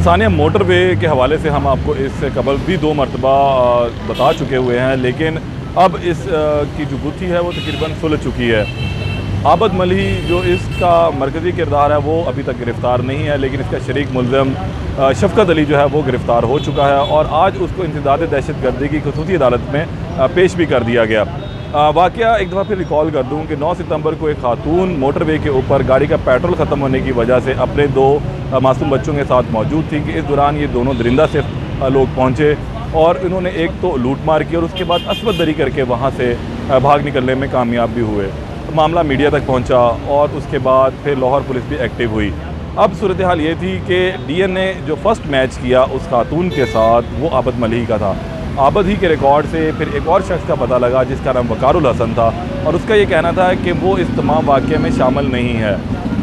Sania motorway के हवाले से हम आपको इससे कबल भी 2 मरतबा बता चुके हुए हैं, लेकिन अब इस की जो गुत्थी है वो तकरीबन सुलझ चुकी है। आबद मलही जो इसका मरकज़ी किरदार है वो अभी तक गिरफ़्तार नहीं है, लेकिन इसका शरीक मुल्ज़म शफ़क़त अली जो है वो गिरफ़्तार हो चुका है और आज उसको इंसदाद दहशतगर्दी की ख़ुसूसी अदालत में पेश भी कर दिया गया। वाक़या एक दफ़ा फिर रिकॉल कर दूँ कि 9 सितंबर को एक खातून मोटरवे के ऊपर गाड़ी का पेट्रोल ख़त्म होने की वजह से अपने 2 मासूम बच्चों के साथ मौजूद थी कि इस दौरान ये दोनों दरिंदा से लोग पहुँचे और इन्होंने एक तो लूट मार की और उसके बाद असवद दरी करके वहाँ से भाग निकलने में कामयाब भी हुए। मामला मीडिया तक पहुँचा और उसके बाद फिर लाहौर पुलिस भी एक्टिव हुई। अब सूरत हाल ये थी कि DNA जो फ़र्स्ट मैच किया उस खातून के साथ वो आबद मलही का था। आबद ही के रिकॉर्ड से फिर एक और शख्स का पता लगा जिसका नाम वकारुल हसन था और उसका ये कहना था कि वो इस तमाम वाक़े में शामिल नहीं है।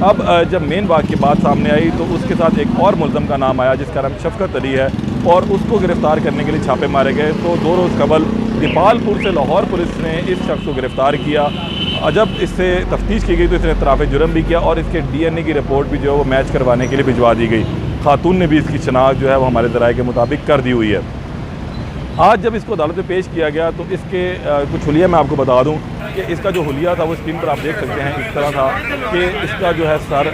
अब जब मेन वाक़ई बात सामने आई तो उसके साथ एक और मुल्ज़म का नाम आया जिसका नाम शफ़क़त अली है और उसको गिरफ़्तार करने के लिए छापे मारे गए। तो 2 रोज़ कबल दीपालपुर से लाहौर पुलिस ने इस शख्स को गिरफ़्तार किया। जब इससे तफ्तीश की गई तो इसने इतराफ़ जुर्म भी किया और इसके DNA की रिपोर्ट भी जो है वो मैच करवाने के लिए भिजवा दी गई। खातून ने भी इसकी शनाख्त जो है वो हमारे ज़राए के मुताबिक कर दी हुई है। आज जब इसको अदालत में पेश किया गया तो इसके कुछ हुलिया मैं आपको बता दूं कि इसका जो हुलिया था वो स्क्रीन पर आप देख सकते हैं। इस तरह था कि इसका जो है सर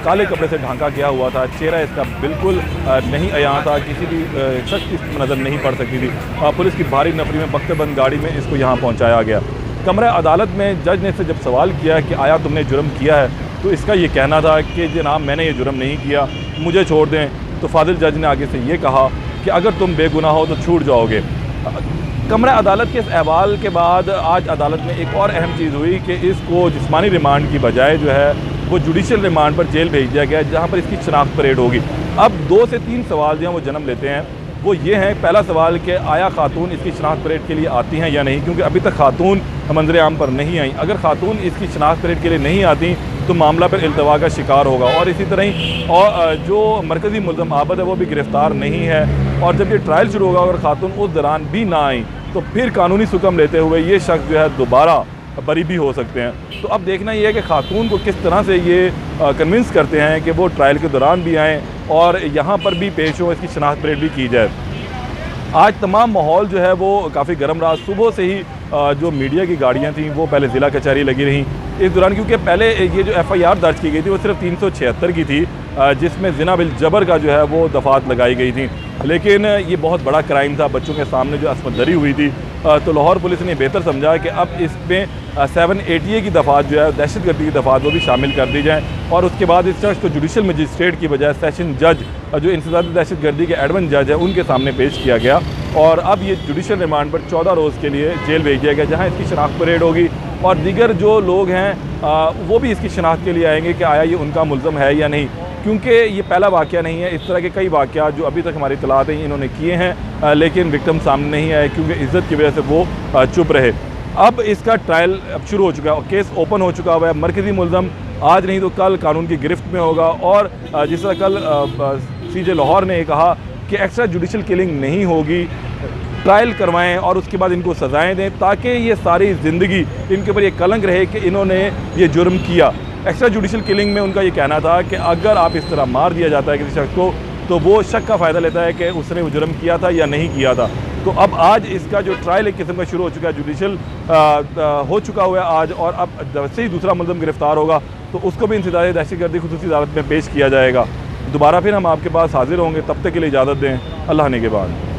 काले कपड़े से ढांका गया हुआ था, चेहरा इसका बिल्कुल नहीं अयां था, किसी भी शख्स की नज़र नहीं पड़ सकती थी। पुलिस की भारी नफरी में बख्तबंद गाड़ी में इसको यहाँ पहुँचाया गया। कमरा अदालत में जज ने इससे जब सवाल किया कि आया तुमने जुर्म किया है, तो इसका ये कहना था कि जनाब मैंने ये जुर्म नहीं किया, मुझे छोड़ दें। तो फाजिल जज ने आगे से ये कहा कि अगर तुम बेगुनाह हो तो छूट जाओगे। कमरा अदालत के इस अहवाल के बाद आज अदालत में एक और अहम चीज़ हुई कि इसको जिस्मानी रिमांड की बजाय जो है वो जुडिशल रिमांड पर जेल भेज दिया गया, जहाँ पर इसकी शनाख्त परेड होगी। अब 2 से 3 सवाल जो हैं वो जन्म लेते हैं। वो ये हैं, पहला सवाल कि आया खातून इसकी शनाख्त परेड के लिए आती हैं या नहीं, क्योंकि अभी तक खातून मंजर आम पर नहीं आई। अगर खातून इसकी शनाख्त परेड के लिए नहीं आती तो मामला फिर इल्तवा का शिकार होगा। और इसी तरह ही और जो मरकज़ी मुल्ज़म आबद है वो भी गिरफ़्तार नहीं है और जब ये ट्रायल शुरू होगा अगर खातून उस दौरान भी ना आई तो फिर कानूनी सुकम लेते हुए ये शख्स जो है दोबारा बरी भी हो सकते हैं। तो अब देखना ये है कि खातून को किस तरह से ये कन्विंस करते हैं कि वो ट्रायल के दौरान भी आएँ और यहाँ पर भी पेश हो, इसकी शनाख्त परेड भी की जाए। आज तमाम माहौल जो है वो काफ़ी गर्म रहा। सुबह से ही जो मीडिया की गाड़ियाँ थीं वो पहले ज़िला कचहरी लगी रहीं इस दौरान, क्योंकि पहले ये जो FIR दर्ज की गई थी वो सिर्फ 376 की थी, जिसमें ज़िना बिल जबर का जो है वो दफ़ात लगाई गई थी। लेकिन ये बहुत बड़ा क्राइम था, बच्चों के सामने जो असमत दरी हुई थी। तो लाहौर पुलिस ने बेहतर समझा कि अब इसमें 780 की दफ़ात जो है दहशतगर्दी की दफ़ात वो भी शामिल कर दी जाएँ और उसके बाद इस शख्स को जुडिशल मजिस्ट्रेट की बजाय सेशन जज जो इंसदाद दहशतगर्दी के एडवन जज है उनके सामने पेश किया गया और अब ये जुडिशल रिमांड पर 14 रोज़ के लिए जेल भेज दिया गया, जहाँ इसकी शनाख्त परेड होगी और दीगर जो लोग हैं वो भी इसकी शनाख्त के लिए आएंगे कि आया ये उनका मुल्ज़म है या नहीं, क्योंकि ये पहला वाक़या नहीं है। इस तरह के कई वाक़यात जो अभी तक हमारी इत्तलात हैं इन्होंने किए हैं, लेकिन विक्टिम सामने नहीं आए क्योंकि इज़्ज़त की वजह से वो चुप रहे। अब इसका ट्रायल अब शुरू हो चुका है, केस ओपन हो चुका हुआ है। मरकज़ी मुल्ज़म आज नहीं तो कल कानून की गिरफ्त में होगा और जिस तरह कल CJ लाहौर ने कहा कि एक्स्ट्रा जुडिशल किलिंग नहीं होगी, ट्रायल करवाएं और उसके बाद इनको सज़ाएं दें ताकि ये सारी ज़िंदगी इनके ऊपर ये कलंक रहे कि इन्होंने ये जुर्म किया। एक्स्ट्रा जुडिशल किलिंग में उनका ये कहना था कि अगर आप इस तरह मार दिया जाता है किसी शख्स को तो वो शक का फ़ायदा लेता है कि उसने वो जुर्म किया था या नहीं किया था। तो अब आज इसका जो ट्रायल एक किस्म का शुरू हो चुका है, जुडिशल हो चुका हुआ है आज, और अब जैसे ही दूसरा मुल्ज़म गिरफ़्तार होगा तो उसको भी इंसदाद दहशतगर्दी ख़ुसूसी अदालत में पेश किया जाएगा। दोबारा फिर हम आपके पास हाजिर होंगे, तब तक के लिए इजाज़त दें। अल्लाह ने के बाद।